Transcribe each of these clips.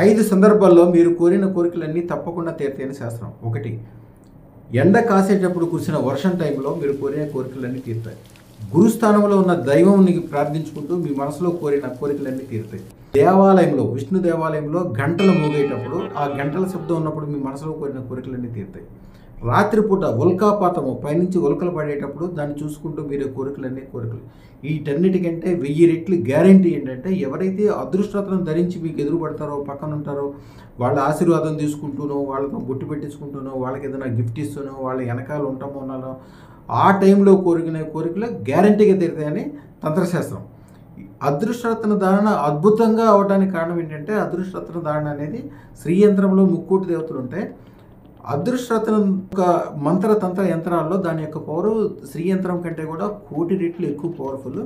5 సందర్భాల్లో మీరు కోరిన కోరికలన్నీ తప్పకుండా తీరుతాయని శాస్త్రం. 1, ఎండ కాసేటప్పుడు కురిసిన వర్షం టైంలో మీరు కోరిన కోరికలన్నీ తీరుతాయి. గురుస్థానంలో ఉన్న దైవంని ప్రార్థించుకుంటూ మీ మనసులో కోరిన కోరికలన్నీ తీరుతాయి. దేవాలయంలో, విష్ణు దేవాలయంలో గంటలు మోగేటప్పుడు, ఆ గంటల శబ్దం ఉన్నప్పుడు మీ మనసులో కోరిన కోరికలన్నీ తీరుతాయి. రాత్రిపూట ఉల్కాపాతము పైనుంచి ఉల్కలు పడేటప్పుడు దాన్ని చూసుకుంటూ మీరే కోరికలు. వీటన్నిటికంటే 1000 రెట్లు గ్యారంటీ ఏంటంటే, ఎవరైతే అదృష్టరత్నం ధరించి మీకు ఎదురు పడతారో, పక్కన ఉంటారో, వాళ్ళ ఆశీర్వాదం తీసుకుంటూనో, వాళ్ళతో బొట్టు పెట్టించుకుంటూనో, వాళ్ళకి ఏదైనా గిఫ్ట్ ఇస్తూనో, వాళ్ళ వెనకాల ఉంటామో, ఆ టైంలో కోరిన కోరికలు గ్యారంటీగా తీరుతాయని తంత్రశాస్త్రం. అదృష్టరత్న ధారణ అద్భుతంగా అవడానికి కారణం ఏంటంటే, అదృష్టరత్న ధారణ అనేది శ్రీయంత్రంలో 3 దేవతలు ఉంటాయి. అదృష్టరత్నం ఒక మంత్రతంత్ర యంత్రాల్లో దాని యొక్క పవరు శ్రీయంత్రం కంటే కూడా 1,000,000 రెట్లు ఎక్కువ పవర్ఫుల్.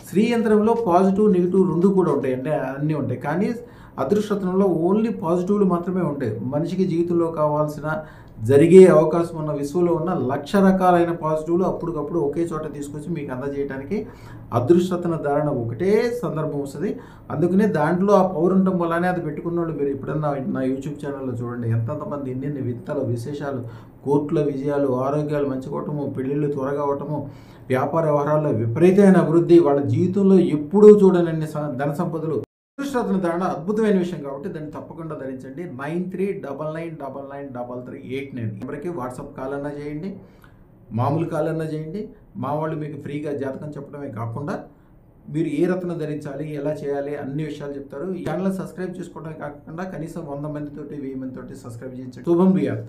శ్రీయంత్రంలో పాజిటివ్, నెగిటివ్ 2 కూడా ఉంటాయి, అంటే అన్నీ ఉంటాయి. కానీ అదృష్టరత్నంలో ఓన్లీ పాజిటివ్లు మాత్రమే ఉంటాయి. మనిషికి జీవితంలో కావాల్సిన, జరిగే అవకాశం ఉన్న, విశ్వంలో ఉన్న 1,00,000 రకాలైన పాజిటివ్లు అప్పటికప్పుడు ఒకే చోట తీసుకొచ్చి మీకు అందజేయడానికి అదృష్టరత్న ధారణ ఒకటే సందర్భం వస్తుంది. అందుకనే దాంట్లో ఆ పవర్ ఉండటం వల్లనే అది పెట్టుకున్న వాళ్ళు మీరు ఎప్పుడన్నా నా యూట్యూబ్ ఛానల్లో చూడండి, ఎంతమంది ఎన్ని వింతలు, విశేషాలు, కోర్టుల విజయాలు, ఆరోగ్యాలు మంచిగవటము, పెళ్ళిళ్ళు త్వరగా అవటము, వ్యాపార వ్యవహారాల్లో విపరీతమైన అభివృద్ధి, వాళ్ళ జీవితంలో ఎప్పుడూ చూడనన్ని ధన సంపదలు. అదృష్టరత్న ధారణ అద్భుతమైన విషయం కాబట్టి దాన్ని తప్పకుండా ధరించండి. 9399993389 నెంబర్కి వాట్సాప్ కాల్ అన్నా చేయండి, మామూలు కాల్ అన్నా చేయండి. మా వాళ్ళు మీకు ఫ్రీగా జాతకం చెప్పడమే కాకుండా మీరు ఏ రత్నం ధరించాలి, ఎలా చేయాలి, అన్ని విషయాలు చెప్తారు. ఈ ఛానల్ సబ్స్క్రైబ్ చేసుకోవడమే కాకుండా కనీసం 100 మందితోటి, 1000 మందితోటి సబ్స్క్రైబ్ చేయించండి. శుభం బియాత్.